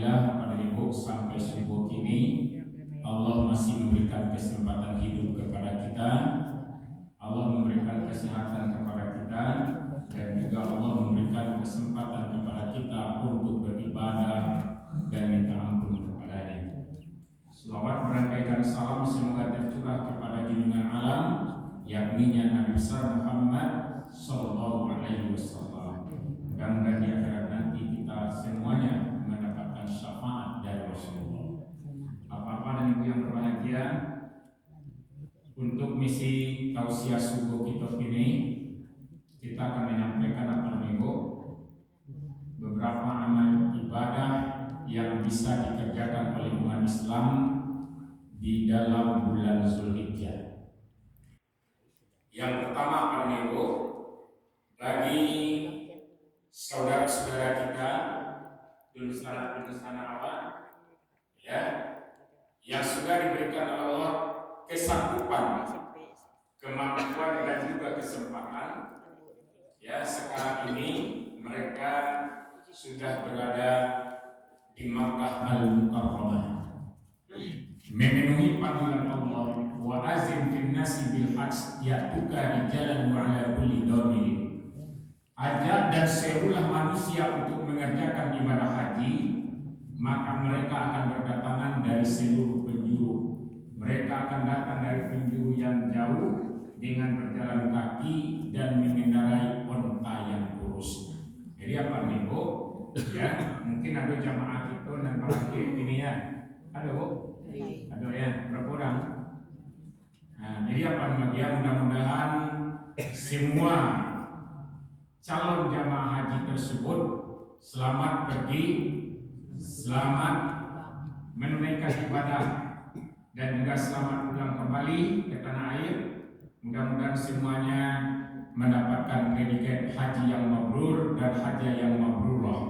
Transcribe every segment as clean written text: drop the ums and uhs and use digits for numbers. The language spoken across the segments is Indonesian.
Alhamdulillah pada ibu sampai subuh kini Allah masih memberikan kesempatan hidup kepada kita, Allah memberikan kesehatan kepada kita, dan juga Allah memberikan kesempatan kepada kita untuk beribadah dan minta ampun kepadanya. Selawat berangkaikan salam semoga tercurah kepada junjungan alam, yakni Nabi besar Muhammad Sallallahu Alaihi Wasallam. Mudah-mudahan di akhirat nanti kita semuanya mendapatkan syafaat dari Rasulullah. Apa-apa dan ibu yang berbahagia, untuk misi tausiah subuh kita ini kita akan menyampaikan apa ibu beberapa amal ibadah yang bisa dikerjakan oleh umat Islam di dalam bulan Zulhijjah. Yang pertama apa ibu, bagi saudara-saudara kita dulur-dulur apa ya yang sudah diberikan oleh Allah kesanggupan, kemampuan dan juga kesempatan, ya sekarang ini mereka sudah berada di Makkah Al-Mukarramah, memenuhi panggilan Allah, wa azim fil nasi bil hajj ya'tuka rijalan wa ala kulli dhamir. Ajak dan serulah manusia untuk mengerjakan ibadah haji, maka mereka akan berdatangan dari seluruh penjuru. Mereka akan datang dari penjuru yang jauh dengan berjalan kaki dan mengendarai onta yang kurus. Jadi apa nih Bu? Ya, mungkin ada jamaah kita dan para ini ya. Ada Bu? Ada ya, berapa orang? Nah, jadi apa nih? Mudah-mudahan semua calon jamaah haji tersebut selamat pergi, selamat menunaikan ibadah, dan juga selamat pulang kembali ke tanah air. Mudah-mudahan semuanya mendapatkan predikat haji yang mabrur dan haji yang mabrurah.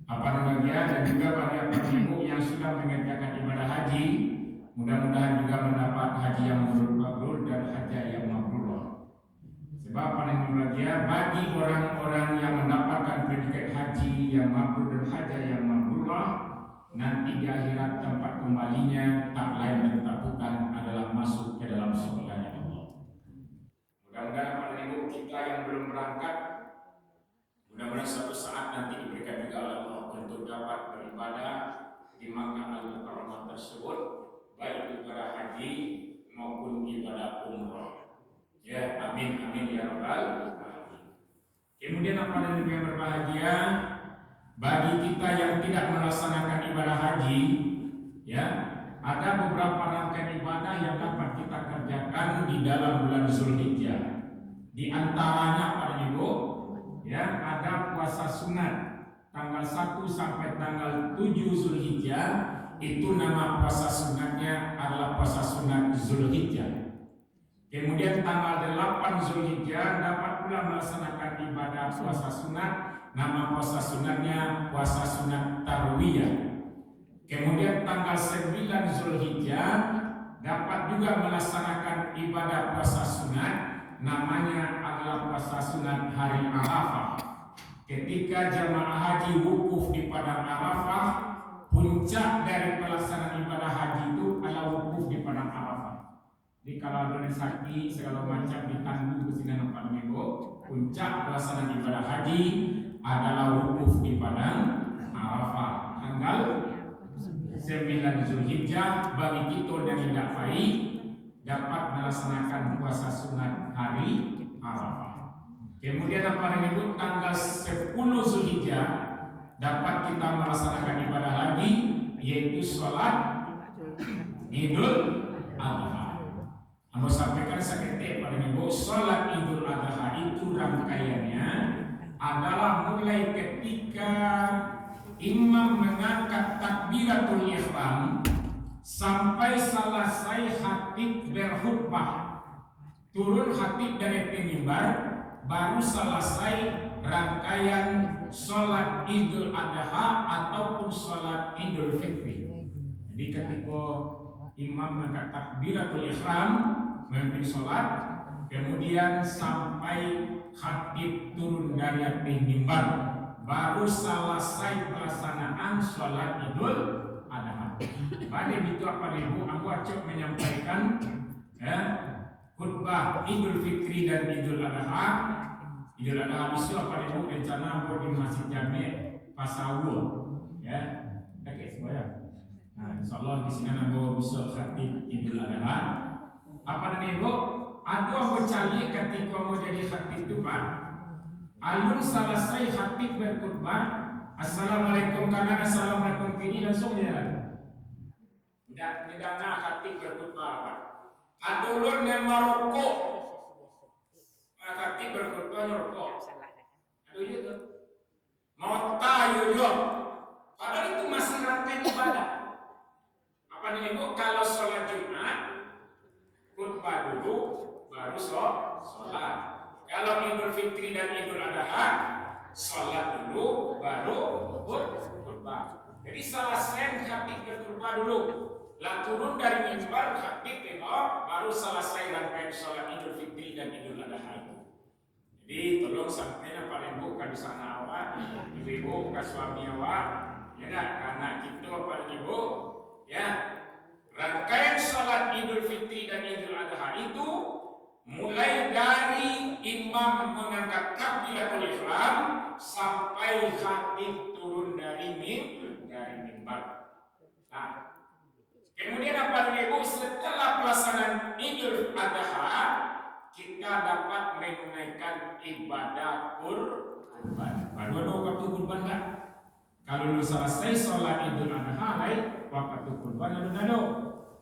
Apa namanya? Dan juga bagi ibu yang sudah mengerjakan ibadah haji, mudah-mudahan juga mendapat haji yang mabrur dan haji yang mabrurah. Sebab namanya bagi orang-orang yang mendapatkan predikat haji yang mabrur dan haji yang mabrurah, nanti di akhirat tempat kembalinya tak lain dan tak bukan adalah masuk ke dalam surganya Allah. Mudah-mudahan pada ibu kita yang belum berangkat, mudah-mudahan suatu saat nanti diberikan juga oleh Allah untuk dapat beribadah di Makkah Al-Mukarramah tersebut, baik ibadah haji maupun ibadah umrah. Ya, amin amin ya rabbal alamin. Kemudian apa yang berbahagia, bagi kita yang tidak melaksanakan ibadah haji, ya, ada beberapa rangkaian ibadah yang dapat kita kerjakan di dalam bulan Zulhijjah. Di antaranya pada ibu, ya, ada puasa sunat tanggal 1 sampai tanggal 7 Zulhijjah. Itu nama puasa sunatnya adalah puasa sunat Zulhijjah. Kemudian tanggal 8 Zulhijjah dapat pula melaksanakan ibadah puasa sunat. Nama puasa sunatnya puasa sunat Tarwiyah. Kemudian tanggal 9 Zulhijjah dapat juga melaksanakan ibadah puasa sunat. Namanya adalah puasa sunat hari Arafah. Ketika jamaah haji wukuf di padang Arafah, puncak dari pelaksanaan ibadah haji itu adalah wukuf di padang Arafah. Jadi kalau ada sakit segala macam ditanggung ke sini nampak minggu, puncak pelaksanaan ibadah haji adalah wukuf di padang Arafah tanggal 9 Zulhijjah. Bagi kita yang tidak baik dapat melaksanakan puasa sunat hari Arafah. Kemudian apa yang itu tanggal 10 Zulhijjah dapat kita melaksanakan ibadah lagi, yaitu sholat Idul Adha. Anda sampaikan seketik pada minggu, sholat Idul Adha itu rangkaiannya adalah mulai ketika imam mengangkat takbiratul ihram sampai selesai khatib berkhutbah, turun khatib dari mimbar, baru selesai rangkaian sholat Idul Adha ataupun sholat Idul Fitri. Jadi ketika imam mengangkat takbiratul ihram memimpin sholat, kemudian sampai khatib turun dari mimbar, baru selesai pelaksanaan sholat Idul Adha. Pada itu apa ibu? Aku acok menyampaikan khutbah Idul Fitri dan Idul Adha. Idul Adha itu apa ibu? Rencana buat di Masjid Jami' Pasawur. Ya, oke semua. Nah, insyaallah di sini nambah besok khatib Idul Adha. Apa nih ibu? Aku mencari ketika mau jadi khatib itu pak. Alun selesai khatib berkhutbah, assalamualaikum kanan, assalamualaikum kiri langsung jalan. Tidak khatib berkhutbah apa? Adulun yang merokok, khatib berkhutbah merokok. Aduh itu, mau tahu yo. Padahal itu masih rangkaian ibadah. Apa nih ibu? Kalau sholat Jumat, khutbah dulu, baru sholat. Kalau Idul Fitri dan Idul Adha, sholat dulu, baru khutbah. Jadi selesai khatib berkhutbah dulu, lah turun dari mimbar khatib tengok, baru selesai rangkaian sholat Idul Fitri dan Idul Adha itu. Jadi tolong sampaikan pada ibu kan di sana awak, ibu ke suami awak, ya dah, karena kita pada ibu, ya rangkaian sholat Idul Fitri dan Idul Adha itu mulai dari imam mengangkat takbiratul ihram sampai khatib turun dari mimbar. Nah, kemudian apa ibu? Setelah pelaksanaan Idul Adha, kita dapat menunaikan ibadah kurban. Baru ada waktu kurban tak? Kalau selesai sholat Idul Adha, waktu kurban ada.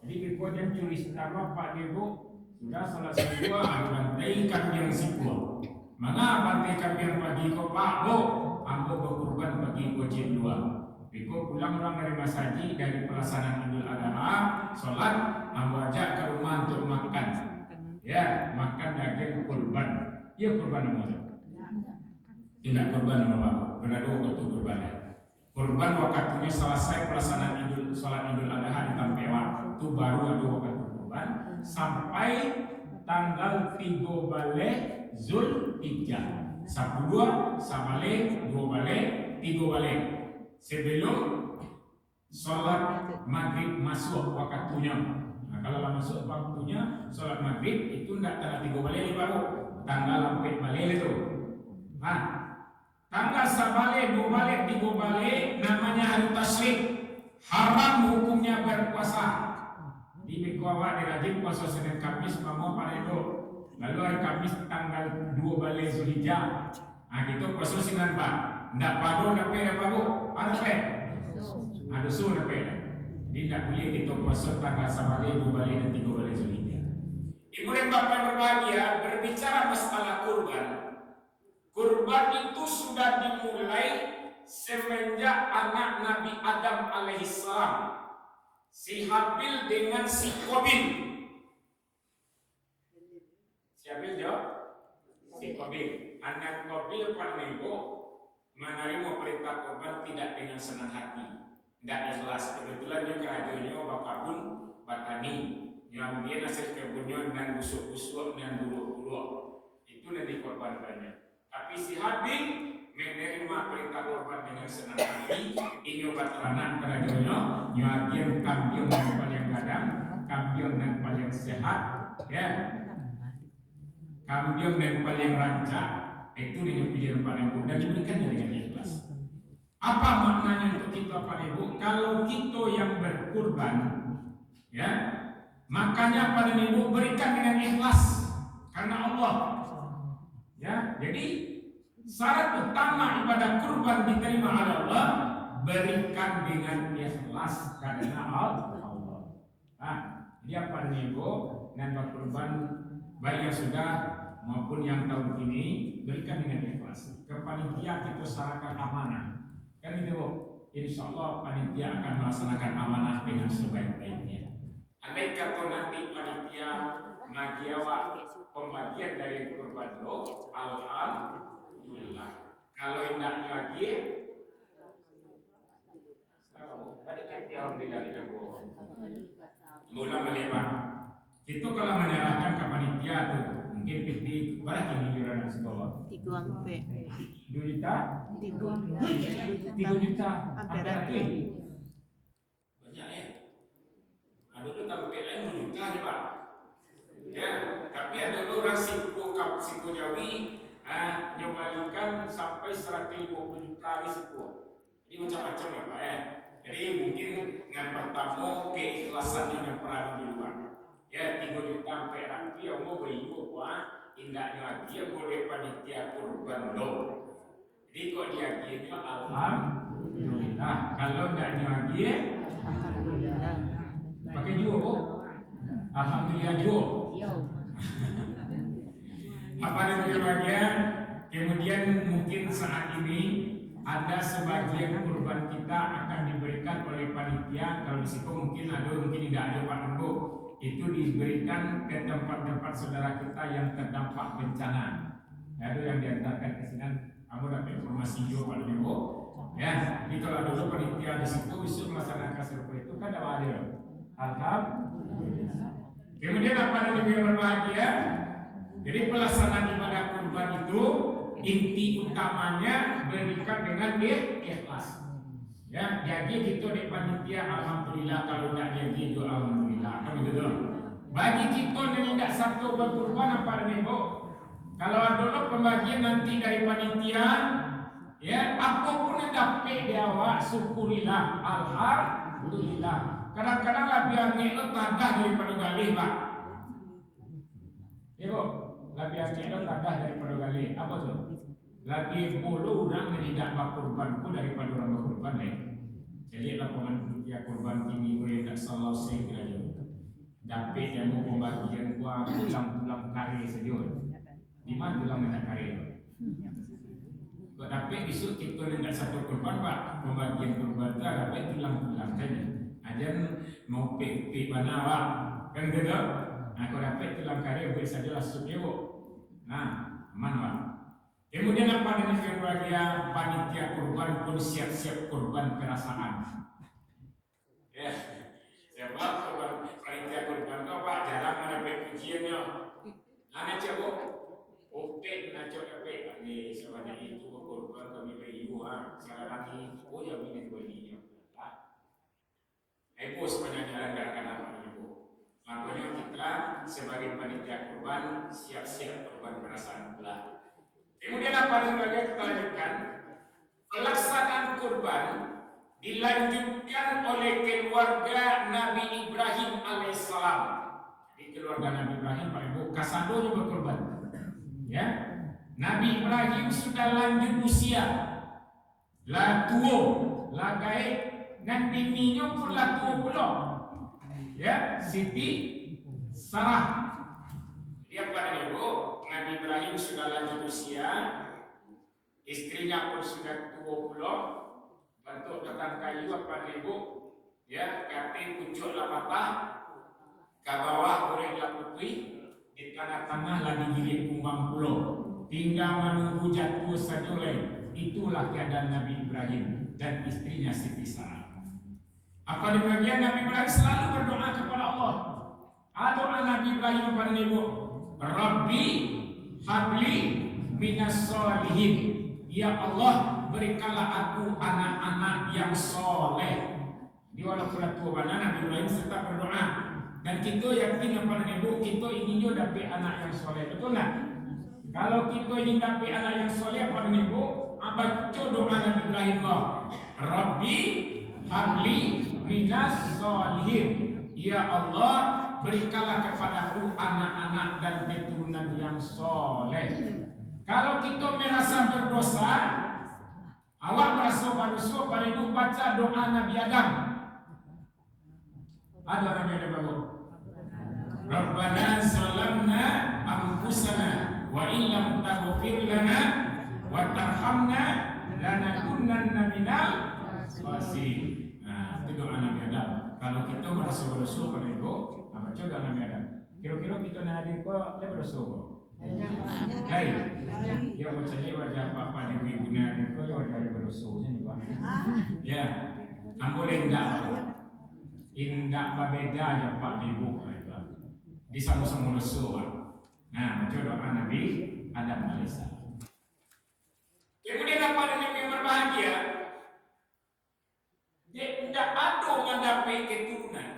Jadi kita yang curi setara pak ibu. Sudah selesai dua, ada bantai kambing sikwa. Mana bantai kambing pagi ko pak bo, ambo berkurban pagi ko jam 2. Biko pulang orang dari masjid dari pelaksanaan Idul Adha, sholat, ambo ajak ke rumah untuk makan. Ya, makan daging kurban. Iya kurban nama. Tidak kurban nama. Benar dua waktu kurban. Kurban waktunya selesai pelaksanaan sholat Idul Adha di Tampewa. Itu baru ada waktu kurban. Sampai tanggal 3 balik Zulhijjah. 12, sabalik, 2 balik, 3 balik. Sebelum sholat maghrib masuk waktunya. Nah, kalau masuk waktunya sholat maghrib itu tidak tanggal 3 balik baru, tanggal 4 balik itu. Nah, tanggal sabalik, 2 balik, 3 balik namanya hari tasyrik. Haram hukumnya berpuasa. Di Bikuawa dirajin puasa Senin Kamis mau paredo. Lalu hari Kamis tanggal 2 balik Zulhijjah. Nah gitu puasa Senin Pak. Ndak padu ndak peda pabu. Ada pe. Ada su ndak peda. Jadi ndak boleh kita puasa tanggal sabalik 2 balik dan 3 balik Zulhijjah. Ibu dan bapak berbahagia, berbicara masalah kurban. Kurban itu sudah dimulai semenjak anak Nabi Adam alaihissalam. Si Habil dengan si Qabil. Si Habil jawab, si Qabil. Anak Qabil Parnego menerima perintah korban tidak dengan senang hati, tidak ikhlas. Kebetulan dia kerajaannya Bapak Bun Batani, yang dia hasil kebunnya dan busuk-busuk dan buruk-buruk. Itu nanti korban banyak. Tapi si Habil menerima perintah korban dengan senang hati, ini obat anak kerajaannya, nyagian kambing yang paling kadang, kambing yang paling sehat, ya, kambing yang paling rancak, itu dengan pilihan paling mudah diberikan dengan ikhlas. Apa maknanya untuk kita Pak Ibu? Kalau kita yang berkurban, ya, makanya Pak Ibu berikan dengan ikhlas karena Allah, ya, jadi syarat utama ibadah kurban diterima oleh Allah berikan dengan ikhlas karena Allah. Nah, dia apa nih Bu? Dan kurban baik yang sudah maupun yang tahun ini berikan dengan ikhlas. Ke panitia kita serahkan amanah. Kan itu Bu. Insya Allah panitia akan melaksanakan amanah dengan sebaik-baiknya. Andai kata nanti panitia ngajiawa pembagian dari kurban lo, alhamdulillah. Kalau tidak lagi, mula melebar. Itu kalau menyerahkan ke panitia tuh, mungkin PT berapa kini jualan sekolah? 3 juta? 3 juta. Apa lagi? Banyak ya. Ada tu tak pakai 2 juta je Pak. Ya, tapi ada orang siku Jawi nyobalikan sampai 150 juta di siku. Jadi macam-macam ya Pak ya. Jadi mungkin yang pertama keikhlasannya yang pernah di luar. Ya 3 juta sampai rapi yang mau beribu kuah indahnya lagi yang boleh panitia kurban lo. Jadi kok dia gini alhamdulillah. Kalau enggaknya lagi pakai jual alhamdulillah jual. Apa yang bagian? Kemudian mungkin saat ini ada sebagian kurban kita akan diberikan oleh panitia. Kalau di situ mungkin tidak ada Pak Rembo. Itu diberikan ke tempat-tempat saudara kita yang terdampak bencana. Ada yang diantarkan ke sini. Kamu dapat informasi juga Pak Rembo. Ya, jadi kalau dulu panitia di situ bisa melaksanakan serupa itu kan ada adil. Alhamdulillah. Kemudian apa yang lebih berbahagia? Jadi pelaksanaan ibadah kurban itu inti utamanya berikan dengan ikhlas. Ya, jadi kita di panitia alhamdulillah, kalau tidak jadi itu alhamdulillah. Kami betul. Bagi kita yang tidak satu berkurban apa Ibu? Kalau ada pembagian nanti dari panitia, ya apapun yang dapat di awak syukurilah, alhamdulillah. Kadang-kadang lebih angin itu tadah daripada galih Pak. Ibu, lebih angin itu tadah daripada galih. Apa tuh? Lebih puluh orang yang tidak berkurbanku daripada orang berkurban lain. Jadi laporan panitia kurban tinggi boleh tak salah segera juga. Dapat yang mau pembagian kuah tulang-tulang kari sejauh. Di mana tulang nak kari? Kau dapat besok kita tidak satu kurban Pak. Pembagian kurban tak dapat tulang-tulang saja. Ajar mau pek mana Pak? Kan gitu? Nah kau dapat tulang kari boleh saja langsung ibu. Nah aman Pak. Kemudian apa dengan keluarga panitia kurban pun siap-siap kurban perasaan. Ya, sebab kurban panitia kurban itu Pak jarang mendapat pujiannya. Anak cakap, opek nak cakap opek. Ini sebenarnya itu kurban kami beri ibu. Sekarang lagi, yang ini berinya. Ibu sebenarnya tidak akan apa ibu. Makanya kita sebagai panitia kurban siap-siap kurban perasaan pula. Kemudian apa yang kita lanjutkan? Pelaksanaan kurban dilanjutkan oleh keluarga Nabi Ibrahim alaihissalam. Di keluarga Nabi Ibrahim Pak Ibu kasado juga berkurban. Ya, Nabi Ibrahim sudah lanjut usia, lah tua, lah gaib, dan bininya pun lah tua pula. Ya, Siti Sarah. Dia pada Ibu, Nabi Ibrahim sudah lanjut usia, istrinya pun sudah tua pula, bentuk batang kayu apa Ibu, ya, kati pucuklah patah, ke bawah bolehlah putih, di tengah-tengah lagi giling kumbang pulau, tinggal menunggu jatuh saja lain. Itulah keadaan Nabi Ibrahim dan istrinya Siti Sarah. Apa demikian Nabi Ibrahim selalu berdoa kepada Allah. Doa Nabi Ibrahim kepada Ibu, Rabbi habli minas solihin. Ya Allah, berikanlah aku anak-anak yang soleh. Di walaupun tua mana Nabi Ibrahim tetap berdoa. Dan kita yakin kepada Ibu, kita inginnya dapat anak yang soleh. Betul tak? Kalau kita ingin dapat anak yang soleh kepada Ibu, baca doa Nabi Ibrahim, Rabbi habli minas solihin. Ya Allah, berikanlah kepadaku anak-anak dan keturunan yang soleh. Kalau kita merasa berdosa, awak merasa berdosa, pada itu baca doa Nabi Adam. Ada Nabi Adam bagus. Rabbana zalamna anfusana wa illam taghfir lana wa tarhamna lanakunanna minal khasirin. Nah, itu doa Nabi Adam. Kalau kita merasa berdosa pada itu, apa coba Nabi Adam? Kira-kira kita nak hadir kok, dia berdosa kok. Hai, ya macam ni wajah apa di guna itu ya wajah berdosa ni Pak. Ya, kamu enggak berbeda ya Pak Ibu. Di sama-sama dosa. Nah, baca doa Nabi Adam alaihissalam. Kemudian apa yang berbahagia? Dia tidak ada mendapat keturunan.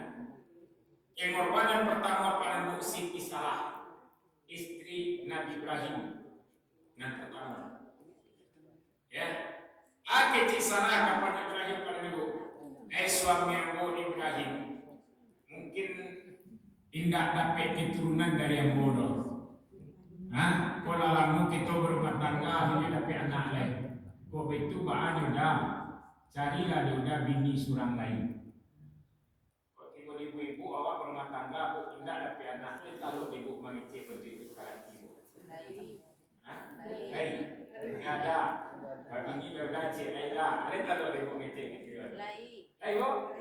Yang korbanan pertama pada Siti Sarah, istri Nabi Ibrahim. Yang pertama. Ya. Kecil Sarah kepada Ibrahim pada ibu. Suami Abu Ibrahim. Mungkin tidak dapat keturunan dari yang bodoh. Kalau lama kita berumah tangga ini dapat anak lain. Kau itu bahan udah carilah dia udah bini surang lain. Kalau ibu-ibu awak berumah tangga, aku tidak dapat anak lain kalau ibu mengecek begitu kalau ibu. Lain, ada. Bini udah cek lain lah. Ada kalau ibu mengecek gitu. Lain,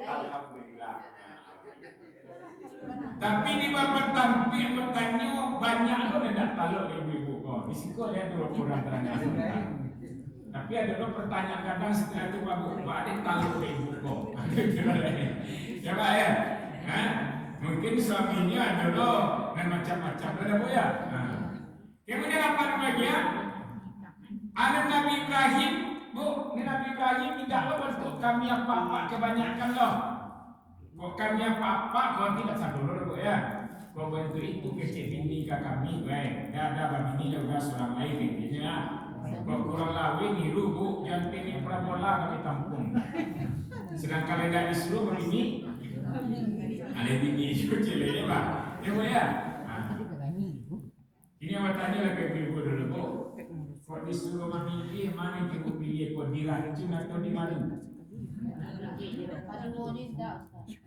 alhamdulillah. Tapi di bapak tampil bertanya banyak lo tidak tahu ibu-ibu kok. Di situ ada dua orang terangkan. Tapi ada lo pertanyaan kadang setelah itu bapak ada tahu ibu kok. Ya pak ya. Mungkin suaminya ada lo dan macam-macam ada bu ya. Kemudian apa namanya? Ada Nabi Ibrahim bu. Nabi Ibrahim tidak lo bentuk kami apa-apa kebanyakan lo. Kok kami apa-apa, kau tidak sadar dulu ya. Kau bantu itu kecil bini ke kami, baik. Ada bini udah seorang lain intinya. Kau kurang lawi niru bu, yang ini prabola kami tampung. Sedangkan tidak disuruh begini, ada bini kecil ini pak. Ya bu ya. Ini yang bertanya lagi ibu dulu bu. Kau disuruh memilih mana yang ibu pilih, kau diracun atau dimadu?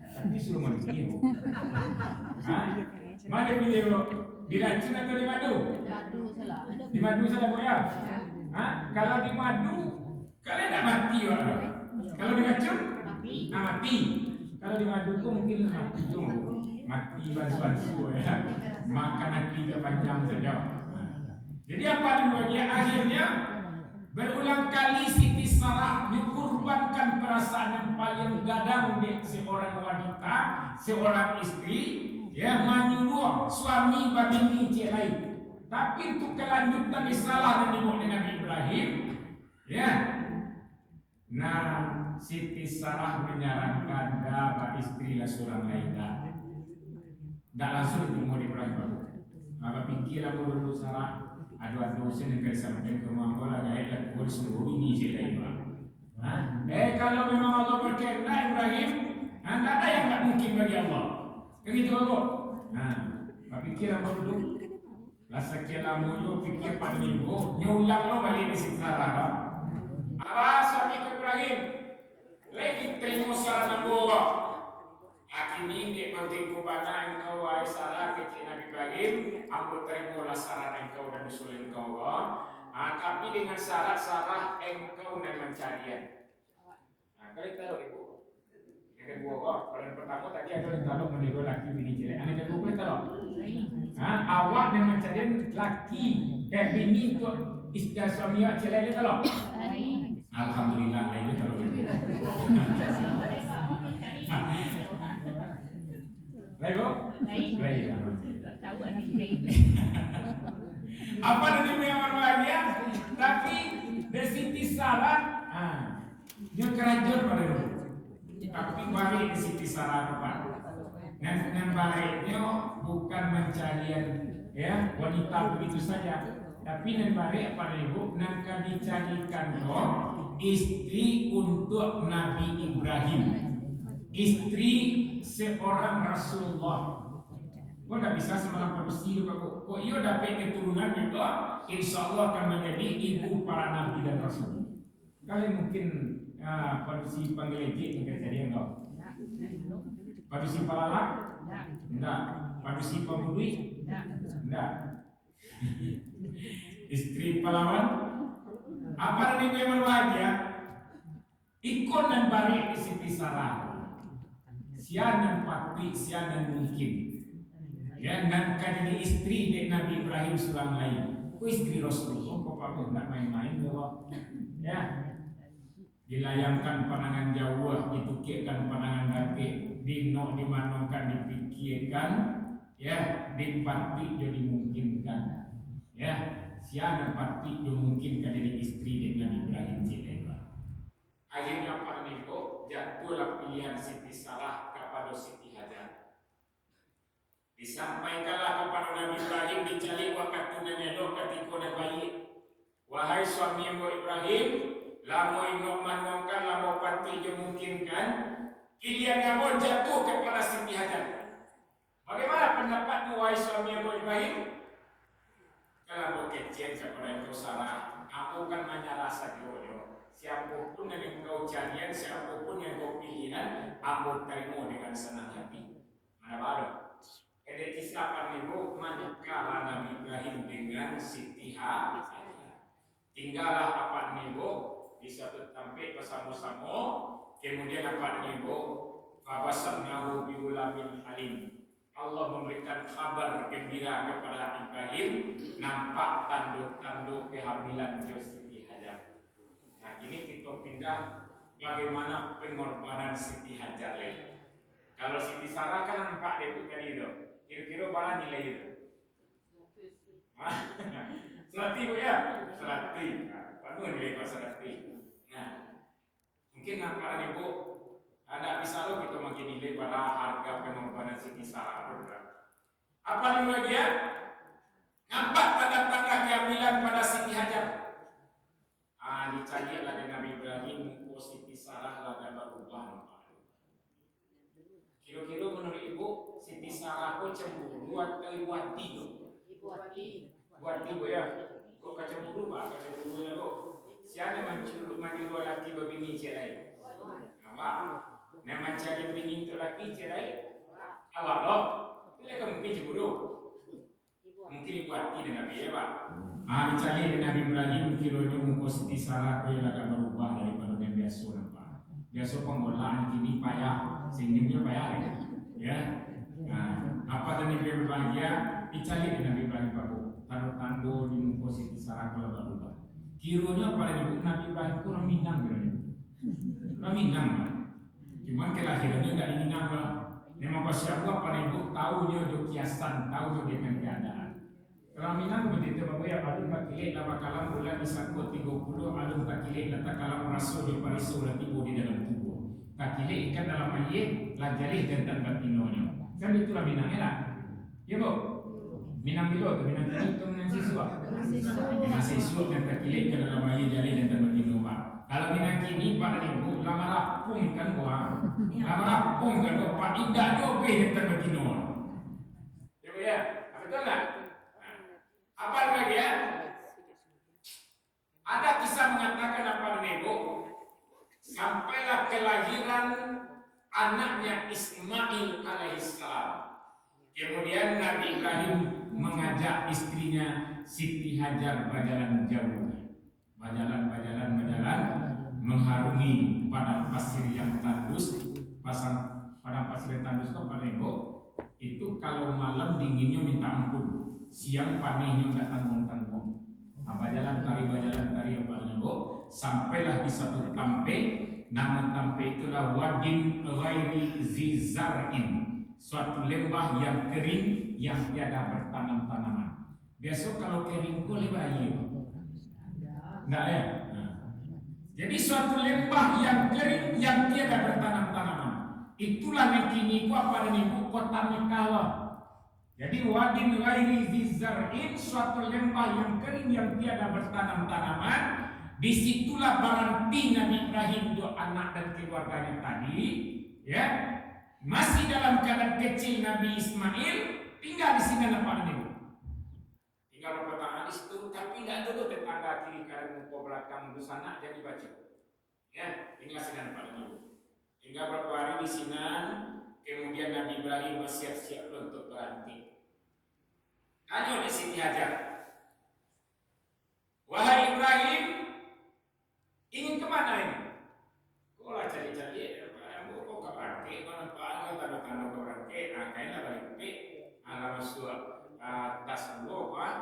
Tapi suruh manusia. Mana pilih lo? Diracun atau di madu? Di madu salah bu ya. Kalau di madu, kalian tidak mati orang. Kalau diracun, mati. Kalau di madu pun mungkin mati tu. Mati bansu-bansu ya. Makan hati panjang saja. Jadi apa namanya akhirnya? Berulang kali Siti Sarah dikorbankan perasaan yang paling gadang di seorang wanita, seorang istri, yang menyuruh suami bini cek lain. Tapi untuk kelanjutan salah yang dibuat Nabi Ibrahim, ya. Nah, Siti Sarah menyarankan dah istrilah seorang lain dah. Tak langsung ketemu Ibrahim. Apa pikirlah dulu Sarah? Ada dosen yang kesampaian ke mambola gaya dan kurus ini sila itu. Kalau memang Allah berkehendak Ibrahim, tidak ada yang tak mungkin bagi Allah. Begitu aku. Apa pikir apa dulu? Lasa kira mulu pikir pada minggu, nyulang lo balik di situ Sarah. Apa suami Ibrahim? Lagi terima saran Allah. Akhirnya dia bertingku pada engkau wahai Sarah kecil Nabi Ibrahim, aku terimalah syarat engkau dan usul engkau. Tapi dengan syarat engkau dan mencarian. Kalian tahu ibu. Yang kedua orang pertama tadi ada yang tahu meniru laki bini jelek. Yang kedua kalian tahu. Awak dan mencarian laki bini untuk istri suami jelek itu tahu. Alhamdulillah itu tahu. Baik, Bu? Baik. Tahu anak ini. Apa yang berbahagia? Tapi dari Siti Sarah, dia kerajaan pada dulu. Tapi balik di Siti Sarah apa? Dan baliknya bukan mencarian ya wanita begitu saja. Tapi dan balik pada ibu, nangka dicarikan istri untuk Nabi Ibrahim. Istri seorang Rasulullah. Kau tidak bisa semalam manusia kok ia dapat keturunan itu, insya Allah akan menjadi ibu para nabi dan rasul. Kalian mungkin manusia panggilejik yang kejadian kau. Manusia palala? Tidak. Manusia pemudui? Tidak. Istri pahlawan? Apa yang berbahagia? Ikon dan balik di Siti Sarah. Sian dan pati, sian dan mungkin. Ya, dan jadi istri dari Nabi Ibrahim seorang lain. Istri Rasulullah, kok aku tidak main-main loh. Ya, dilayangkan pandangan jauh, ditukikkan pandangan hati, dimanongkan, dipikirkan. Ya, di parti jo dimungkinkan. Ya, siapa parti jo mungkinkan jadi istri dengan Ibrahim Cilewa. Akhirnya para niko jatuhlah pilihan Siti Sarah kepada Siti Hajar. Disampaikanlah kepada Nabi Ibrahim dicari waktu nenelo ketika bayi. Wahai suami Ibrahim, lamu inok manongkan lamu parti jo mungkinkan. Pilihan kamu jatuh kepada Siti Hajar. Bagaimana pendapatmu wahai suami Ibrahim? Kalau kecil kepada engkau Sarah, aku kan menyerah saja. Siapapun yang engkau carian, siapapun yang engkau pilihan, aku terima dengan senang hati. Mana baru? Ada kisah ibu manakala Nabi Ibrahim dengan Siti Hajar. Tinggallah apa ibu di satu tempat bersama-sama. Kemudian apa ibu? Fabasarnahu biulamin halim. Allah memberikan kabar gembira kepada Ibrahim, nampak tanduk-tanduk kehamilan Siti Hajar. Nah, ini kita pindah bagaimana pengorbanan Siti Hajar lagi. Kalau Siti Sarah kan nampak dia bukan itu. Kira-kira berapa nilai itu? 100 ya? 100. Penuh nilai 100. Nah, mungkin namparan ibu ada bisa lo kita makin nilai pada harga pengorbanan Siti Sarah. Apa namanya dia? Nampak tanda-tanda kehamilan pada Siti Hajar. Dicari lagi Nabi Ibrahim, Siti Sarah lagi berubah. Kira-kira menurut ibu, Siti Sarah kok cemburu atau buat tidur? Buat tidur ya? Kok cemburu pak? Cemburu ya kok? Siapa mencuri dua laki begini cerai? Apa? Yang mencari bini itu laki cerai? Awak loh? Mereka mungkin cemburu. Mungkin buat tidur Nabi ya pak? Dicari Nabi Ibrahim kira-kira muka Siti Sarah kok agak berubah daripada yang biasa nampak. Biasa pengolahan kini payah, sehingga payah ya. Nah, apa tadi dia berbahagia? Dicari Nabi Ibrahim baru tanda-tanda di muka Siti Sarah kalau berubah. Kiranya pada ibu Nabi Ibrahim kurang minang kiranya. Kurang minang lah. Cuman kelahirannya tidak minang lah. Memang pasal apa pada ibu tahu dia do kiasan, tahu dia dengan keadaan. Kalau minang begitu bapak ya paling tak kilik lama kalam bulan disangkut 30 alun tak kilik letak kalam rasul di parisu dan tibu di dalam tubuh. Tak kilik ikan dalam ayat lajalih dan tanpa tinonya. Kan itulah minangnya lah. Ya bu, minang itu atau minang itu minang siswa. Minang siswa dan tak kilik ke dalam ayat jalih dan tanpa tinonya. Kalau minang kini pada ibu lama rapung kan buah, lama rapung kan buah. Pak indah jobe dan tanpa tinonya. Ya bu ya, betul tak? Apa lagi ya? Ada kisah mengatakan apa nego? Sampailah kelahiran anaknya Ismail alaihissalam. Kemudian Nabi Ibrahim mengajak istrinya Siti Hajar berjalan jauh, berjalan mengharungi padang pasir yang tandus, padang pasir yang tandus itu apa nego? Itu kalau malam dinginnya minta ampun. Siang panihnya tidak tanggung-tanggung. Bajalan tari apa namanya? Sampailah di satu tampe. Nama tampe itulah Wadin Ghairi Zizar'in, suatu lembah yang kering yang tiada bertanam-tanaman. Biasa kalau kering kok lembah iya. Enggak ya? Jadi suatu lembah yang kering yang tiada bertanam-tanaman. Itulah yang kini apa ibu kota Mekah. Jadi wadin ghairi zizar'in, suatu lembah yang kering yang tiada bertanam-tanaman. Disitulah berhenti Nabi Ibrahim itu anak dan keluarganya tadi, ya, masih dalam keadaan kecil Nabi Ismail tinggal di sini apa ini? Tinggal bertetangga di situ, tapi tidak ada tetangga kiri kanan muka belakang di sana jadi baca, ya, tinggal sini apa ini? Tinggal beberapa hari di sini, kemudian Nabi Ibrahim bersiap-siap untuk berhenti. Hanya di sini aja. Wahai Ibrahim, ingin kemana ini? Kau lah cari-cari, kau ke Bangke, mana Pak? Kau tanda-tanda ke Bangke, kayaknya balik ke, alamat surat tas dulu, Pak.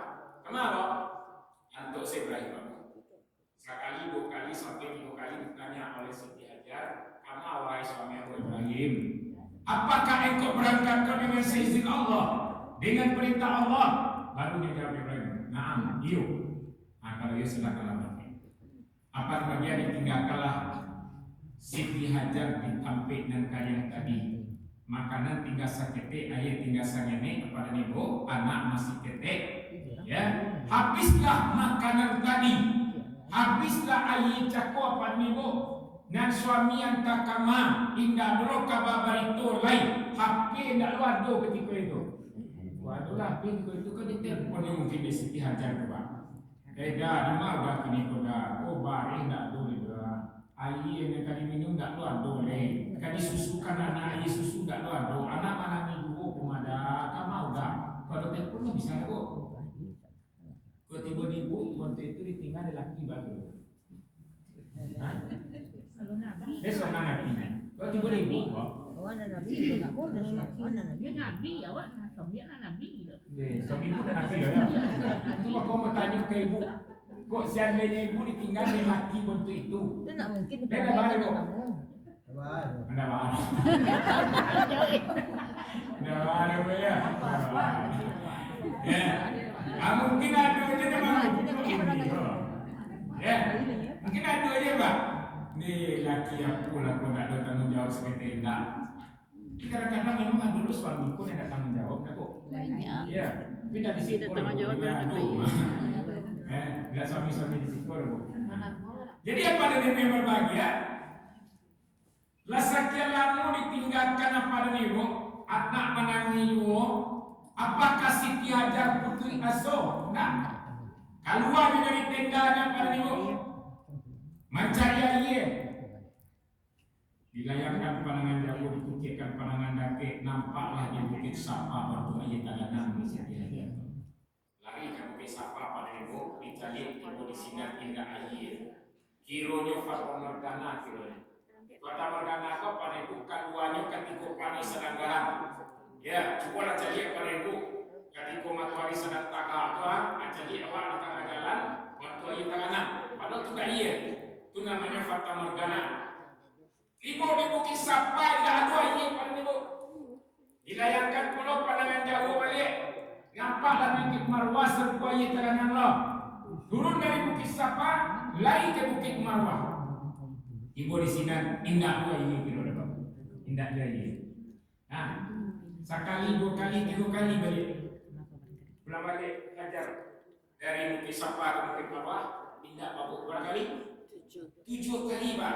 Kenapa? Untuk si Ibrahim. Sekali, 2 kali, sampai 3 kali ditanya oleh Siti Hajar, kamu wahai suami Ibrahim, apakah engkau berangkat dengan seizin Allah? dengan perintah Allah. Baru dia jawab Ibrahim, naam, iyo. Kalau ia silakan pakai. Apa bagian ditinggalkanlah Siti Hajar ditampik dan kalian tadi. Makanan tinggal sakete, ayat tinggal sangene kepada ibu, anak masih ketek. Ya, habislah makanan tadi, habislah ayat cakwa pada ibu. Dan suami yang tak kama, indah dulu kabar itu lain. HP tidak luar ketika itu. Waduhlah, pintu itu kan ditelepon yang mungkin di Siti Hajar tu pak. Dah, nama dah kini kau dah. Oh, barang tak boleh dah. Air yang kali minum tak luar boleh. Kali susukan anak air susu tak luar do. Anak mana ni dulu pemada. Kau mau dah. Kalau telepon tu bisa kau. Kau tiba-tiba waktu itu ditinggal lelaki baru. Besok mana nabi? Kau tiba-tiba kau. Anak Nabi juga boleh. Anak Nabi. Dia Nabi awak suami anak Nabi gitu. Suami ibu dah nabi dah. Cuma kau mau tanya ke ibu. Kok seandainya ibu ditinggal lelaki waktu itu? Itu tak mungkin. Dia dah balik kok. Anda bahan. Dah bahan ya. Ya. Mungkin ada aja memang. Ya. Mungkin ada aja pak. Ni laki aku lah kau nak ada tanggung jawab seperti enggak. Kadang-kadang memang dulu suamiku yang ada tanggung jawab tak kok. Ya. Tapi dari situ tanggung jawab tidak suami-suami di situ bu. Jadi apa dengan yang berbahagia? Lah sekian lama ditinggalkan apa dengan ibu? Anak menangi ibu. Apakah Siti Hajar putri asuh? Nah, keluar dari tendanya pada ibu. Mencari air. Dilayangkan pandangan jauh, dikukirkan pandangan dakik. Nampaklah di bukit Sapa waktu ayat taganan di Siti Hajar. Lari ke bukit Sapa pada ibu. Dicari ibu disingat indah air. Kironya Fata Morgana kironya. Fata Morgana kau pada ibu keluarnya ketika panik sedang garam. Ya, cubalah cari pada ibu. Ketika matahari sedang tagak tuan, cari awak di tengah jalan. Waktu ayat taganan. Padahal itu tak iya. Itu namanya Fata Morgana. Ibu di bukit Sapa tidak ada air pada ibu. Dilayangkan pulau pandangan jauh balik. Nampaklah bukit Marwah sebuah ayat taganan Allah. Turun dari bukit Sapa, lari ke bukit Marwah. Ibu di sini indah dua ini kilo dapat. Indah dua ini. Nah, sekali, dua kali, tiga kali balik. Pulang balik belajar dari bukit Sapa ke bukit Marwah. Indah bapak berapa kali? 7 kali pak.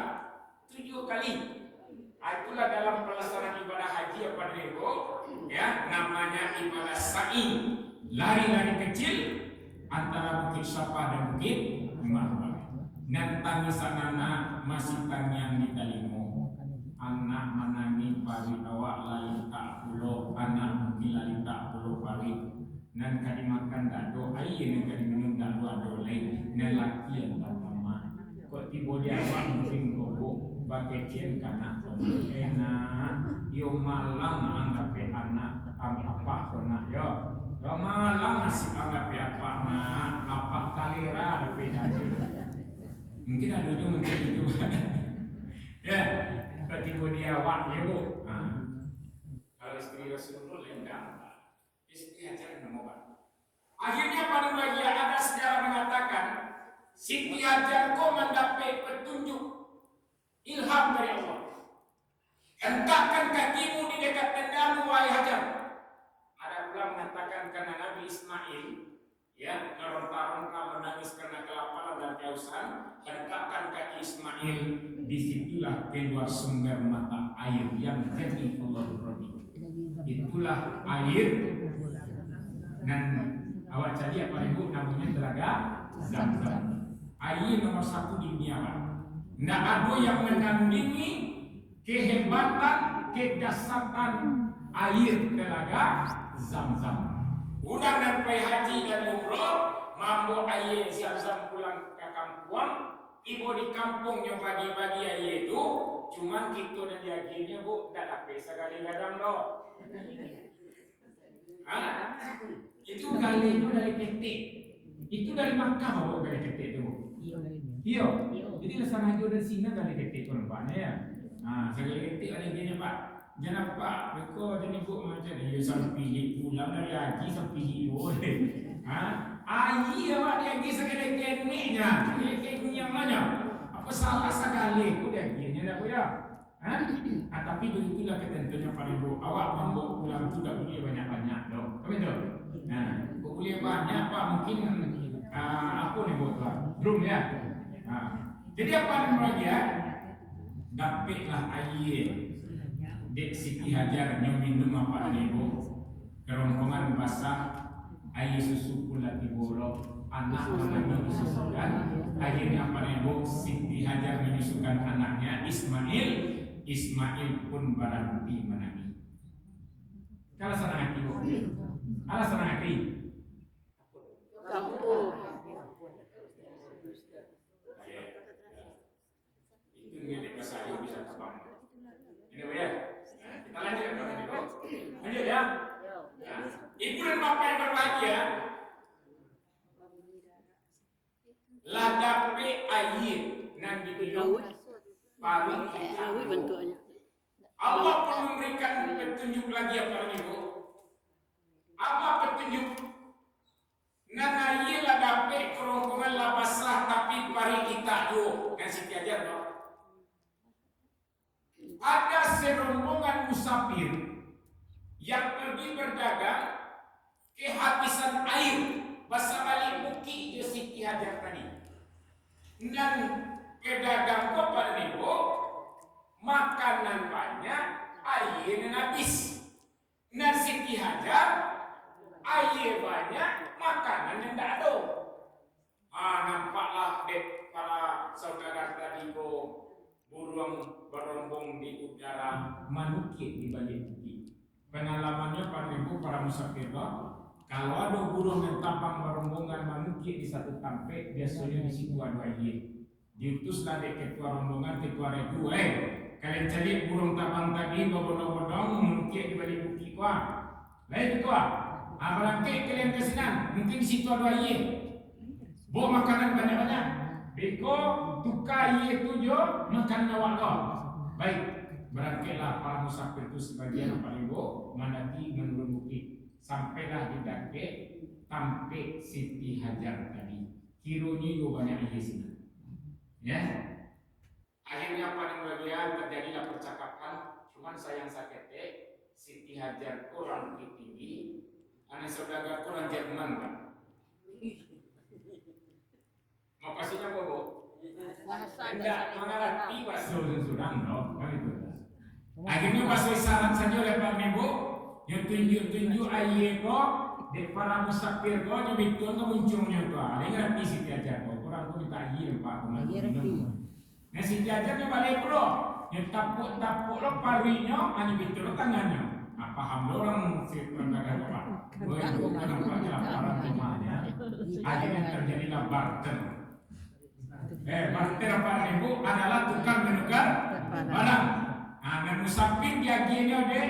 7 kali. Itulah dalam pelaksanaan ibadah haji apa ibu? Ya, namanya ibadah sa'i. Lari-lari kecil antara bukit Sapa dan bukit Marwah. Dan tangisan anak masih tangian di talimu. Anak menangi pari awak lali tak pulau. Anak mungkin lali tak pulau pari. Dan kali makan dado air dan kali minum dado ado lain. Dan laki yang tak sama. Kok tiba dia awak mungkin kobok. Bagai cien kanak enak. Yo malang anggap anak. Apa kena yo. Yo malang masih anggap apa nak. Apa kalira ada beda. Mungkin ada juga mungkin itu. Ya, ketika dia awak ya bu. Kalau istri Rasulullah lenggang, istri Hajar nama pak. Akhirnya pada bagian ada sejarah mengatakan Siti Hajar kau mendapat petunjuk ilham dari Allah. Hentakkan kakimu di dekat tendamu wahai Hajar. Ada pula mengatakan karena Nabi Ismail ya meronta-ronta menangis karena kelaparan dan kehausan. Hentakkan kaki Ismail, disitulah keluar sumber mata air yang jernih Allah Rabbi. Itulah air dan awak cari apa ibu namanya telaga Zam-Zam. Air nomor 1 di dunia pak. Tidak ada yang menandingi kehebatan, kedasatan air telaga Zam-Zam. Udang dan pergi haji dan umroh, mampu air Zam-Zam pulang ke kampung. Ibu di kampung yang bagi-bagi air itu, cuman kita dan akhirnya bu, tak dapat sekali gadang loh. Itu gali itu dari ketik. Itu dari Makkah bu, gali ketik itu. Iya. Jadi laksana haji dari sini gali ketik nampaknya ya. Nah, sekali ketik ada gini pak. Jangan Pak, mereka jadi buat macam ni. Ya sampai pilih pulang dari haji sampai pilih boleh. Ayi awak dia pergi sekali tekniknya, tekniknya mana? Apa salah sekali pun dia perginya dah punya. Tapi begitulah ketentuannya Pak Ibu. Awak membawa pulang tu tak boleh banyak-banyak dong. Kami tu. Boleh banyak Pak mungkin apa ni buat Pak? Belum ya. Jadi apa lagi ya? Dapatlah air. Dek Siti Hajar nyo minum apa ni Ibu? Kerongkongan basah, air susu pula diborong, anak anaknya disusukan. Akhirnya apa ni Ibu? Siti Hajar menyusukan anaknya Ismail. Ismail pun berhenti menangis. Kalau senang hati Ibu, kalau senang hati. Itu milik bahasa Arab bisa paham. Ini ya. Kita lanjut ke Ibu. Lanjut ya. Ibu dan bapak yang berbahagia, ladapi air nan diminum paru kita. Allah pun memberikan petunjuk lagi apa Ibu? Apa petunjuk? Nan air ladapi kerongkongan labasah tapi pari kita tu kan Siti Hajar tu. Ada serombongan musafir yang pergi berdagang kehabisan air basa balik bukit je Siti Hajar tadi. Dan pedagang kau pada Ibu makanan banyak, air habis. Dan Siti Hajar air banyak, makanan yang tak ada. Nampaklah dek para saudara tadi ko burung berombong di udara manukit di balik bukit. Pengalamannya pada Ibu para musafir kalau ada burung yang tapang berombongan manukit di satu tampek, biasanya di situ ada air. Diutuslah dek ketua rombongan, ketua regu, kalian cari burung tapang tadi bodong-bodong manukit di balik bukit kuah. Lain ketua, berangkat kalian ke sini, mungkin di situ ada air. Bawa makanan banyak-banyak. Beko tukar air tu je makan awak kau. Baik, berangkatlah para musafir itu sebagian apa Ibu mendaki menurun bukit. Sampailah di dapet tampek Siti Hajar tadi. Kironya juga banyak air sini. Ya. Akhirnya paling bagian terjadilah percakapan. Cuman sayang sakit Siti Hajar kurang tinggi. Anak saudara kurang Jerman kan. Mau pastinya bobo. Tidak mengerti bahasa surang kan itu. Akhirnya bahasa isyarat saja oleh Pak Ibu. Yang tunjuk-tunjuk air ko de para musafir ko yang itu ko muncungnya ko. Ada ngerti Siti Hajar ko. Kurang ko minta air Pak. Nah Siti Hajar ni balik bro. Yang tapuk-tapuk lo parinya ani betul tangannya. Paham orang sebenarnya Pak. Begitu nampaknya laparan rumahnya. Akhirnya terjadilah barter. Barter apa Ibu adalah tukar menukar barang. Dan musafir diaginya de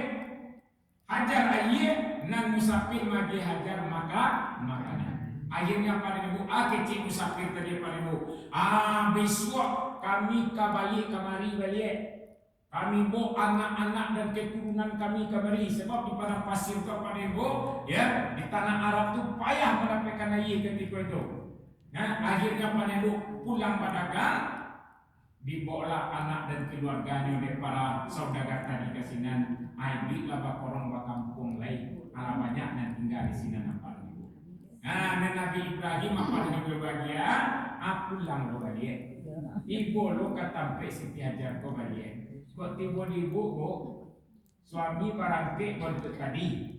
hajar air, nan musafir magi hajar makanan. Akhirnya pada Ibu, kecil musafir tadi pada Ibu. Besok kami balik kemari balik. Kami bawa anak-anak dan keturunan kami kemari sebab di padang pasir tu pada Ibu, ya di tanah Arab tu payah mendapatkan air ketika itu. Nah, akhirnya pada Ibu pulang berdagang, dibawalah anak dan keluarganya oleh para saudara tadi ke sini. Aibiklah bakorong bakampung lain, ala banyak yang tinggal di sini nampak Ibu. Nah, Nabi Ibrahim apa dengan berbahagia? Pulang lo balik. Ibu lo kata Siti Hajar ko balik. Kok tiba di Ibu ko suami barangke untuk tadi.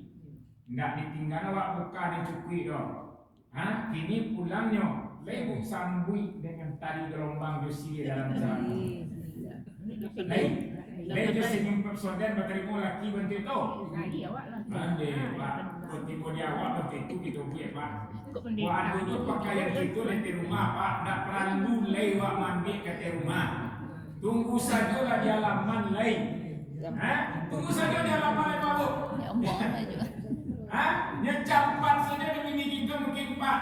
Ndak ditinggal awak buka dicukui dong. Kini pulangnya lebih sambui dengan tali gelombang Josie dalam jalan. Lain Josie nyumpet sodan berterima laki bentuk itu. Lagi awak lah. Mande Pak, tiba dia awak bentuk itu gitu buat Pak. Waktu itu pakaian itu di rumah Pak, ndak perlu lewat mandi ke rumah. Tunggu saja lah di halaman lain. Tunggu saja di halaman lain Pak Bu. Nyecampat sini begini kita mungkin Pak.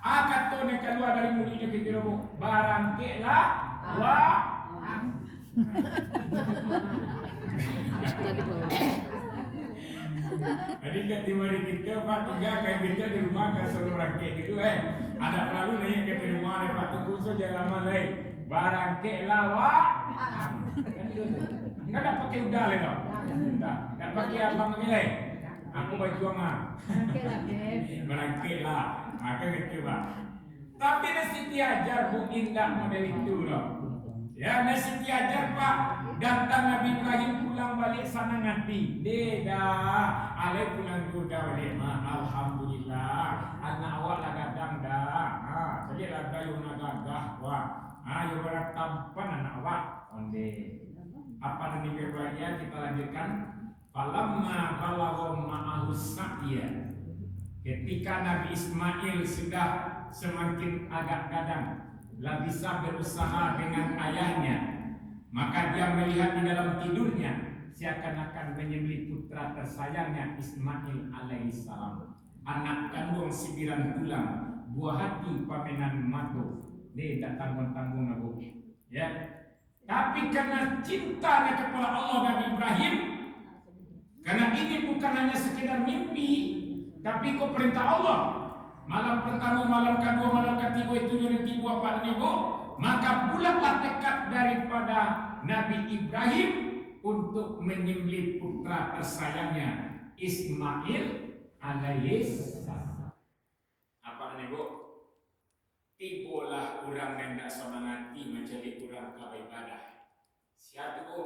Kata ni keluar dari mulutnya kita Bu. Barangkeklah Jadi kat di mari kita Pak tinggal kayak kita di rumah kan seluruh rangkaian gitu ada perahu nanya ke di rumah ada Pak Tunggu saja lama lain barangke lawak kan tak pakai udah le no tak pakai apa menilai aku berjuang barangke lah maka gitu Pak tapi nasi diajar Bu Indah model itu loh ya nasi diajar Pak datang Nabi Ibrahim pulang balik sana nanti dah ale pulang juga balik alhamdulillah anak awak lah gadang dah jadi ada yang nagagah wah ayo berat tampan anak awak onde apa Nabi Ibrahim kita lanjutkan falamma balagha ma'ahu sa'ya ketika Nabi Ismail sudah semakin agak gadang bisa berusaha dengan ayahnya maka dia melihat di dalam tidurnya seakan-akan menyembelih putra tersayangnya Ismail alaihissalam anak kandung 9 bulan buah hati pamenan matu dia tak tanggung-tanggung aku ya tapi karena cintanya kepada Allah Nabi Ibrahim karena ini bukan hanya sekedar mimpi tapi kok perintah Allah malam pertama, malam kedua, malam ketiga itu yang tiba apa ibu maka bulatlah tekad daripada Nabi Ibrahim untuk menyembelih putra tersayangnya Ismail alaihissalam. Apa ibu? Tibolah orang yang tidak semangati menjadi orang beribadah. Siapa itu?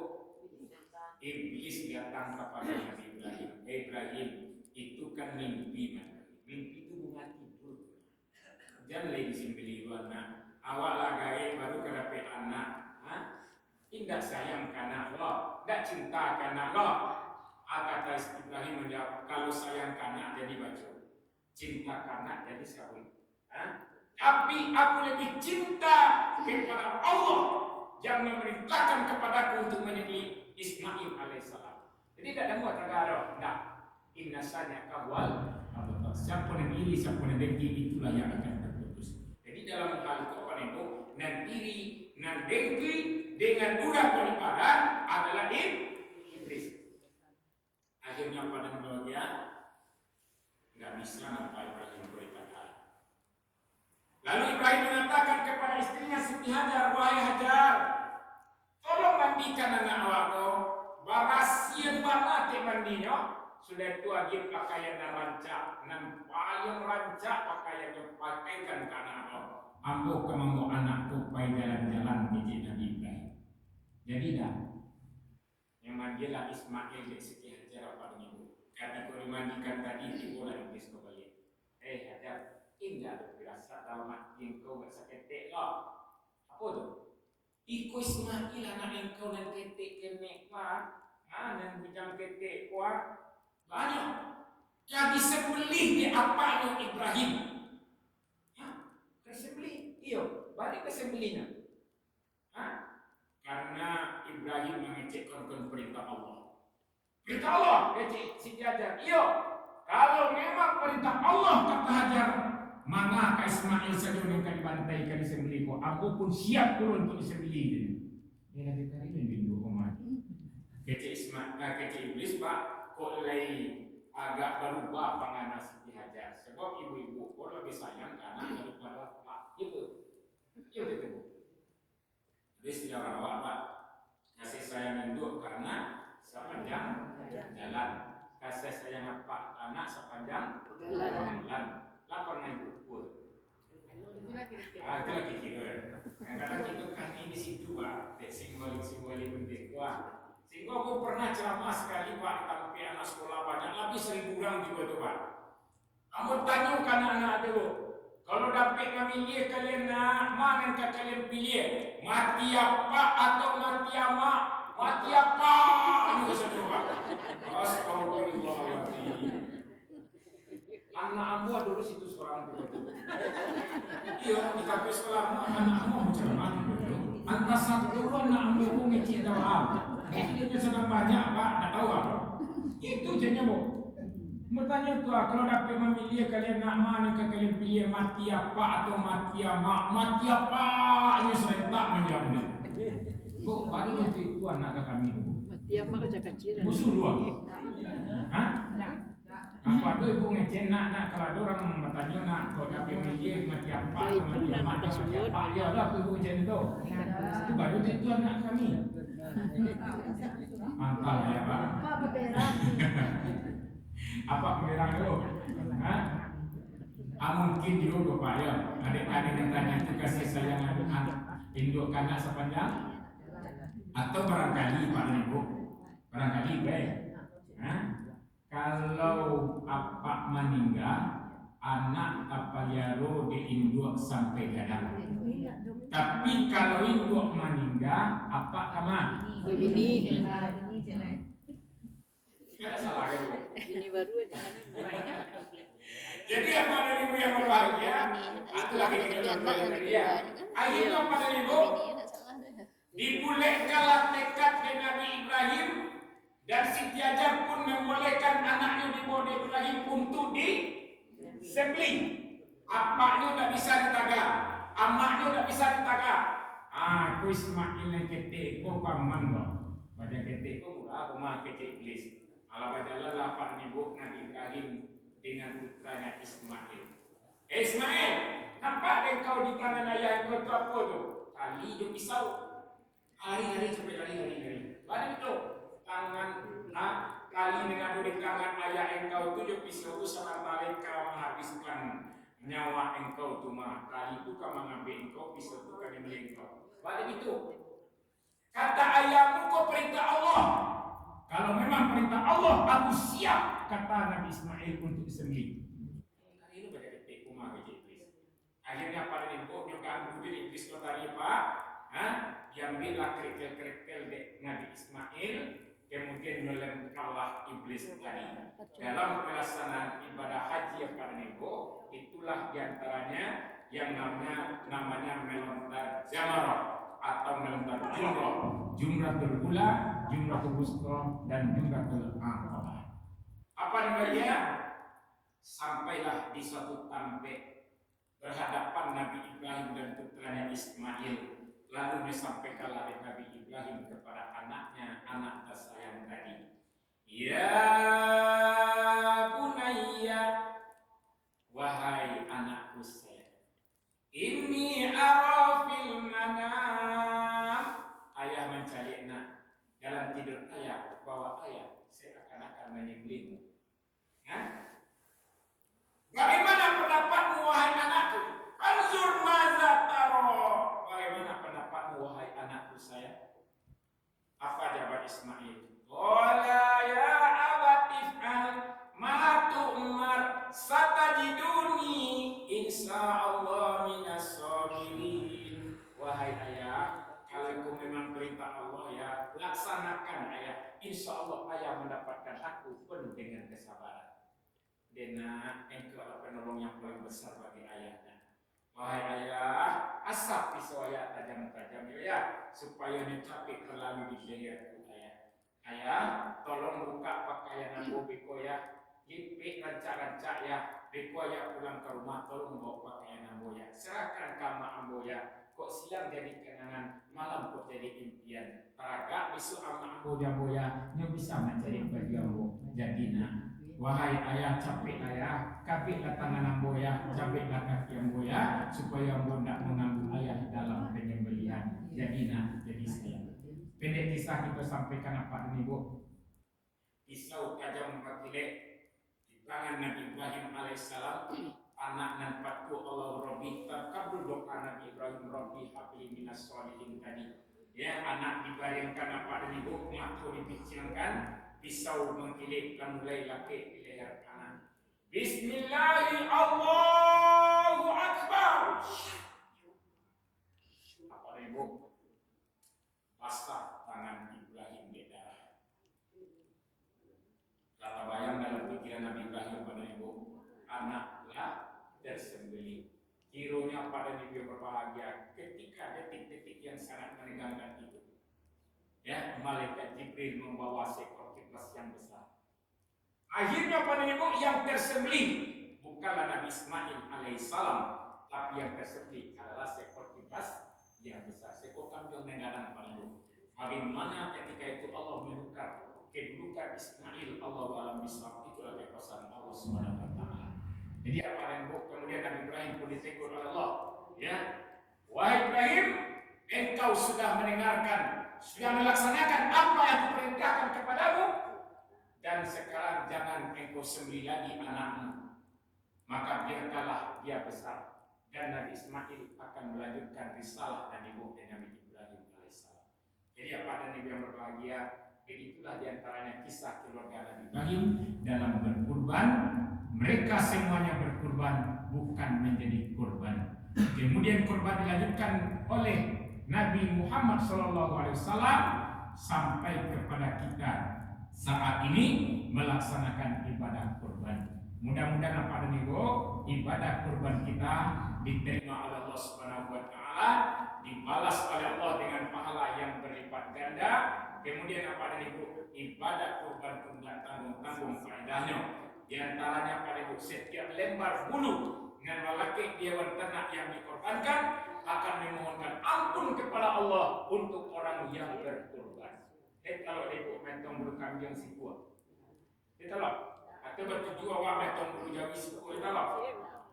Iblis datang kepada Nabi Ibrahim. Ibrahim itu kan mimpi, mimpi itu bunga tidur. Jangan lagi disembelih anak. Awak lah gaya baru kedapat anak. Tidak sayang karena Allah, tidak cinta karena Allah. Kata Ibrahim menjawab, kalau sayang karena jadi baju, cinta karena jadi sabun. Tapi aku lebih cinta kepada Allah yang memerintahkan kepadaku untuk menyembelih Ismail alaihissalam. Jadi tidak ada muat negara, tidak. Inna saja kawal. Siapa yang iri, siapa yang dengki, itulah yang akan terputus. Jadi dalam hal Quran itu, nan iri, nan dengki dengan mudah beribadah adalah iblis. Akhirnya pada bahagia nggak bisa nampak Ibrahim beribadah. Lalu Ibrahim mengatakan kepada istrinya Siti Hajar, wahai Hajar, tolong mandikan anak awakku. Barasian banget mandinya. Sudah itu wajib pakaian dan rancak, nan payung rancak pakaian yang pakaikan ke anak awak. Ambo kemampu anakku pai jalan-jalan biji Nabi Ibrahim. Jadi dah yang mandilah Ismail di Siti Hajar apa ini? Karena kau dimandikan tadi timbullah iblis kembali. Hajar, indah berasa dalam hati engkau bersaketek lah. Apa tu? Iku Ismail anak engkau dan ketek kenek lah. Dan bujang ketek kuat banyak. Jadi sembelih di apa yang Ibrahim? Kesembelih, iyo, balik kesembelihnya. Karena Ibrahim mengecekkan perintah Allah. Perintah Allah, kecek Siti Hajar. Iyo, kalau memang perintah Allah kata Hajar, maka Ismail saja yang akan dibantai, akan disembelih. Aku pun siap turun untuk disembelih. Ini lagi tadi bingung umat. Kecek Ismail, kecek iblis Pak, kok lagi agak berubah panganan Siti Hajar. Sebab ibu-ibu kok lebih sayang karena daripada Pak. Itu itu. Jadi sejarah awak Pak, kasih sayang induk karena sepanjang jalan, kasih sayang Pak anak sepanjang jalan. Lapor naik ukur. Itu lagi kira. Kadang itu kan ini situ Pak, simbolik penting. Wah, sehingga aku pernah ceramah sekali Pak, tapi anak sekolah banyak, lebih 1.000 orang juga tuh Pak. Kamu tanya ke anak-anak dulu. Kalau dapat memilih kalian mana yang kalian pilih? Mati apa atau mati ama? Mati apa? Ini saja Pak. Astagfirullahaladzim. Anak amu dulu situ seorang dulu. Iya di kafe sekolah anak amu macam mana dulu? Antara satu dulu anak amu pun ngecik doa. Ini sedang banyak Pak, tak tahu apa. Itu jadinya Bu. Bertanya tuh, kalau dapat memilih kalian nak mana yang kalian pilih mati apa atau mati ama? Mati apa? Ini serentak menjawabnya. Bu, baru itu anak kami itu. Dia mah kecil-kecilan. Musuh dua. Hah? Apa tu ibu ngecen nak kalau ada orang bertanya nak kau dah pilih macam apa Ya, itu macam nak mana kasih macam buat. apa ya lah tu ibu ngecen tu. Itu baru itu anak kami. Mantap ya Pak. Apa beberang? Apa pemerang tu? Hah? Mungkin juga Pak ya. Adik-adik yang tanya itu kasih sayang anak induk kanak sepanjang atau barangkali Pak dan Ibu barangkali baik. Hah? Kalau apa meninggal anak apa yaro diinduk sampai gadang. Tapi kalau induk meninggal apa kama? Ini Tidak salah kan? ini baru aja. Jadi apa dari ibu yang berbahagia? Aku lagi kita berbahagia dia. Akhirnya apa dari ibu? Dibolehkanlah tekad dari Nabi Ibrahim dan Siti Hajar pun membolehkan anaknya dibawa dari Ibrahim untuk disembelih. Apaknya tak bisa ditaga, amaknya tak bisa ditaga. Aku Ismail yang ketik, kau paman loh. Pada ketik kau aku mah ketik iblis. Allah bacalah lapan ibu Nabi Ibrahim dengan putranya Ismail. Ismail, nampak engkau di tangan ayah engkau itu apa tu? Tali dia pisau. Hari-hari sampai hari-hari. Mana itu? Tangan tali dengan di tangan ayah engkau itu dia pisau itu sama tali kau menghabiskan nyawa engkau tu mah. Tali itu kau mengambil engkau, pisau itu kau memilih engkau. Mana itu? Kata ayahmu kau perintah Allah. Kalau memang perintah Allah, aku siap, kata Nabi Ismail untuk disembelih. Ini pada detik umar iblis. Akhirnya pada ibu nyokaan budi iblis tadi Pak, diambillah kerikil-kerikil Nabi Ismail, kemudian melemparlah iblis tadi. Dalam pelaksanaan ibadah haji yang pada ibu, itulah diantaranya yang namanya melontar jamarah atau melontar jumratul ula, jumratul wusta dan jumratul aqabah. Apa namanya? Sampailah di suatu tampek berhadapan Nabi Ibrahim dan putranya Ismail. Lalu disampaikanlah Nabi Ibrahim kepada anaknya, anak tersayang tadi. Ya bunayya, wahai anakku sayang. Inni ara fil manam. Ayah mencari nak dalam tidur ayah bahwa ayah seakan-akan menyembelihmu. Bagaimana pendapatmu wahai anakku? Anzur maza taro. Bagaimana pendapatmu wahai anakku sayang? Apa jawab Ismail? Qala ya abati fa'al ma tu'mar satajiduni insyaallah minas sabirin. Wahai ayah, kalau kau memang perintah Allah ya, laksanakan ayah. Insyaallah ayah mendapatkan aku penuh dengan kesabaran. Dena engkau penolong yang paling besar bagi ayahnya. Wahai ayah, asap pisau ayah tajam-tajam ya, supaya mencapai terlalu di leherku ayah. Ayah, tolong buka pakaian aku beko ya, lipik rancak-rancak ya, beko ya pulang ke rumah, tolong bawa pakaian ambo ya. Serahkan kama ambo ya. Kok siang jadi kenangan, malam kok jadi impian. Teraga besok ama ambo ya, nyo bisa mencari bagi ambo. Jadi nak. Wahai ayah, capek ayah, kapitlah tangan ambo ya, capeklah kaki ambo ya, supaya ambo tidak mengganggu ayah dalam penyembelihan. Jadi nak, jadi sayang. Pendek kisah kita sampaikan apa ini bu? Pisau tajam berkilat di tangan Nabi Ibrahim alaihissalam, anak dan patku Allah Rabbi terkabul doa Nabi Ibrahim Rabbi habli minas sholihin tadi. Ya, anak dibaringkan apa ini bu? Mata dipicilkan. Pisau mengkilit dan mulai laki di leher kanan. Bismillahirrahmanirrahim. Allahu Akbar. Apa ibu? Basah tangan Ibrahim di darah. Kata bayang dalam pikiran Nabi Ibrahim pada ibu, anaklah tersembelih. Kironya pada ibu berbahagia ketika detik-detik yang sangat menegangkan itu. Ya, malaikat Jibril membawa seekor yang besar. Akhirnya pada ibu yang tersembelih bukanlah Nabi Ismail alaihissalam, tapi yang tersembelih adalah seekor kibas yang besar, seekor kambing mengadang pada ibu. Bagaimana ketika itu Allah menukar kedudukan Ismail, Allah alam bisawab, itu adalah pesan Allah Subhanahu wa taala. Jadi apa yang kemudian Nabi Ibrahim pun ditegur oleh Allah, ya. Wahai Ibrahim, engkau sudah mendengarkan, sudah melaksanakan apa yang kuperintahkan kepadamu, dan sekarang jangan engkau sembelih lagi anakmu, maka biarkanlah dia besar, dan Nabi Ismail akan melanjutkan risalah dan dibawa Nabi Ibrahim alaihissalam. Jadi apa dan ibu yang berbahagia, itulah diantaranya kisah keluarga Nabi Ibrahim dalam berkurban. Mereka semuanya berkurban, bukan menjadi kurban. Kemudian kurban dilanjutkan oleh Nabi Muhammad SAW sampai kepada kita saat ini melaksanakan ibadah kurban. Mudah-mudahan apa dan ibu, ibadah kurban kita diterima oleh Allah Subhanahu wa taala, dibalas oleh Allah dengan pahala yang berlipat ganda. Kemudian apa dan ibu, ibadah kurban pun tidak tanggung-tanggung faedahnya. Di antaranya pada ibu, setiap lembar bulu dengan melaki hewan ternak yang dikorbankan akan memohonkan ampun kepada Allah untuk orang yang berkurban. Kalau ibu mentong bulu kambing si kuat, kita lah. Atau bertujuan awak metong bulu jawi si kuat, kita lah.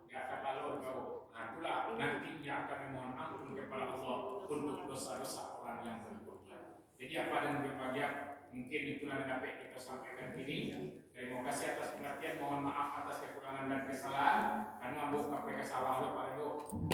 Ya kata lor kau, itulah nanti dia akan memohon ampun kepada Allah untuk dosa-dosa orang yang berkurban. Jadi apa dan berbahagia, mungkin itulah yang dapat kita sampaikan ini. Terima kasih atas perhatian, mohon maaf atas kekurangan dan kesalahan, karena ambo sampai kesalahan oleh Pak Edo.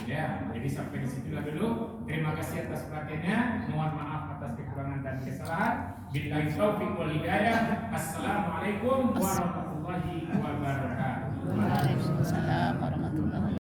Ya, jadi sampai di situlah dulu. Terima kasih atas perhatiannya, mohon maaf atas kekurangan dan kesalahan. Billahi taufiq wal hidayah. Assalamualaikum warahmatullahi wabarakatuh. Waalaikumsalam warahmatullahi wabarakatuh.